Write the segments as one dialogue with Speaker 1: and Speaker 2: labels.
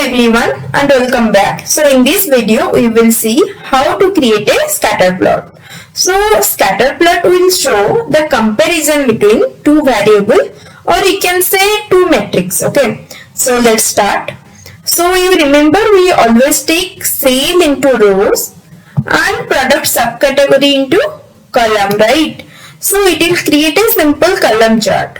Speaker 1: everyone and welcome back. So in this video we will see how to create a scatter plot. So scatter plot will show the comparison between two variables, or you can say two metrics. Okay, so let's start. So you remember we always take sale into rows and product subcategory into column, right? So it will create a simple column chart.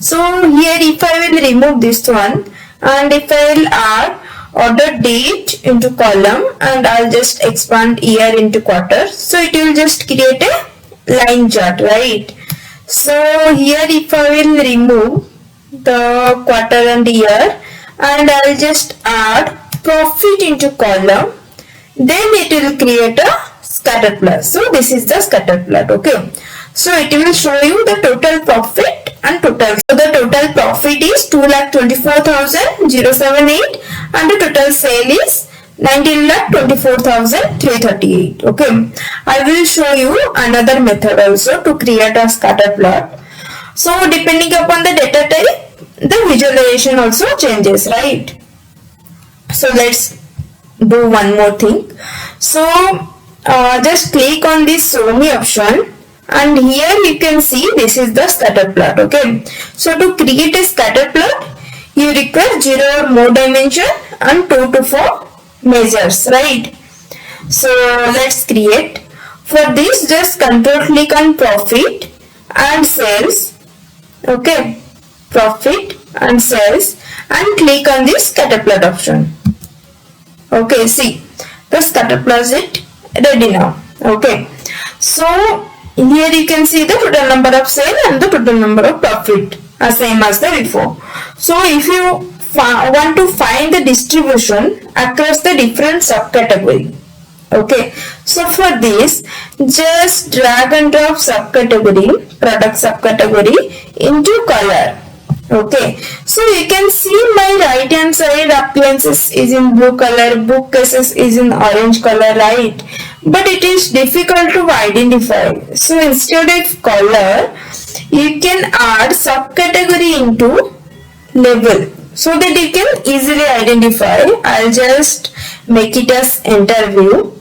Speaker 1: So here if I will remove this one and if I will add order date into column and I'll just expand year into quarter, so it will just create a line chart, right? So here if I will remove the quarter and year and I'll just add profit into column, then it will create a scatter plot. So this is the scatter plot. Okay, so it will show you the total profit and total. So the total profit is 2,24,078 and the total sale is 19,24,338. Okay, I will show you another method also to create a scatter plot. So depending upon the data type, the visualization also changes, right? So let's do one more thing. So just click on this show me option, and here you can see this is the scatter plot. Okay, so to create a scatter plot you require 0 or more dimension and 2 to 4 measures, right? So let's create. For this just control click on profit and sales. Okay, profit and sales, and click on this scatter plot option. Okay, see the scatter plot is ready now. Okay, so here you can see the total number of sale and the total number of profit are same as the before. So if you want to find the distribution across the different subcategory, okay, so for this just drag and drop subcategory, product subcategory into color. Okay, so you can see my right hand side appliances is in blue color, bookcases is in orange color, right? But it is difficult to identify. So instead of color, you can add subcategory into label so that you can easily identify. I'll just make it as enter view.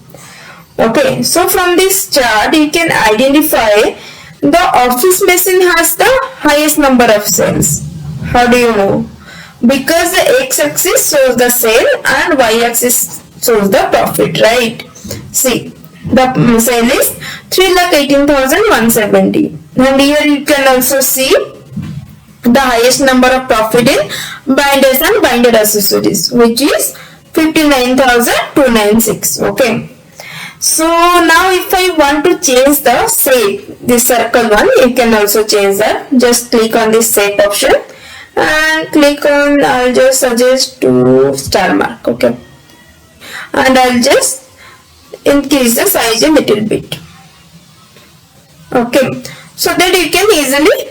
Speaker 1: Okay, so from this chart you can identify the office machine has the highest number of sales. How do you know? Because the x-axis shows the sale and y-axis shows the profit, right? See, the sale is 3,18,170, and here you can also see the highest number of profit in binders and binder accessories, which is 59,296. Okay, so now if I want to change the shape, this circle one, you can also change that. Just click on this shape option and click on, I'll just suggest to star mark. Okay, and I'll just increase the size a little bit. Okay, so that you can easily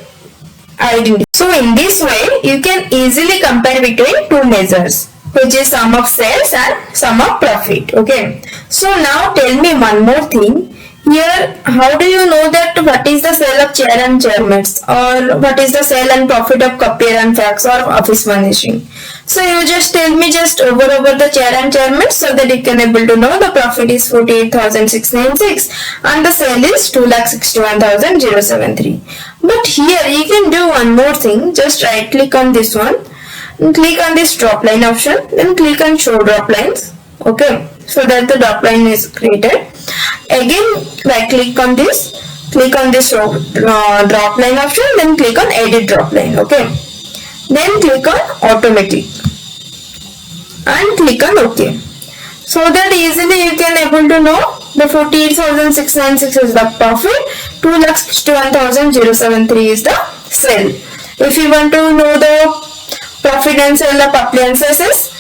Speaker 1: identify. So in this way you can easily compare between two measures, which is sum of sales and sum of profit. Okay, so now tell me one more thing. Here, how do you know that what is the sale of chair and chair mats, or what is the sale and profit of copier and fax or office furnishing? So you just tell me just over the chair and chair mats, so that you can able to know the profit is 48,696 and the sale is 2,61,073. But here you can do one more thing. Just right click on this one and click on this drop line option, then click on show drop lines. Okay, so that the drop line is created. Again right click on this drop line option, then click on edit drop line. Okay, then click on automatic and click on OK, so that easily you can able to know the 48,696 is the profit, 2,61,073 is the sale. If you want to know the profit and sale of appliances,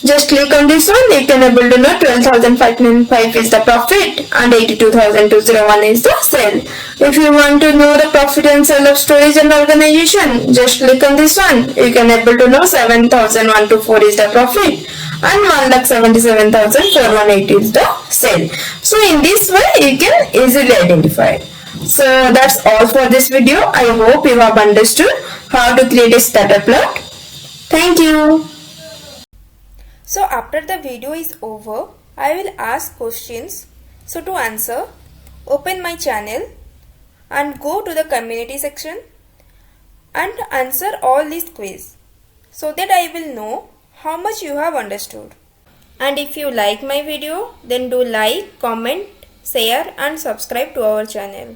Speaker 1: just click on this one. You can able to know 12,595 is the profit and 82,201 is the sale. If you want to know the profit and sale of storage and organization, just click on this one. You can able to know 7,124 is the profit and 1,77,418 is the sale. So in this way you can easily identify. So that's all for this video. I hope you have understood how to create a scatter plot. Thank you. So after the video is over, I will ask questions. So to answer, open my channel and go to the community section and answer all these quiz so that I will know how much you have understood. And if you like my video, then do like, comment, share and subscribe to our channel.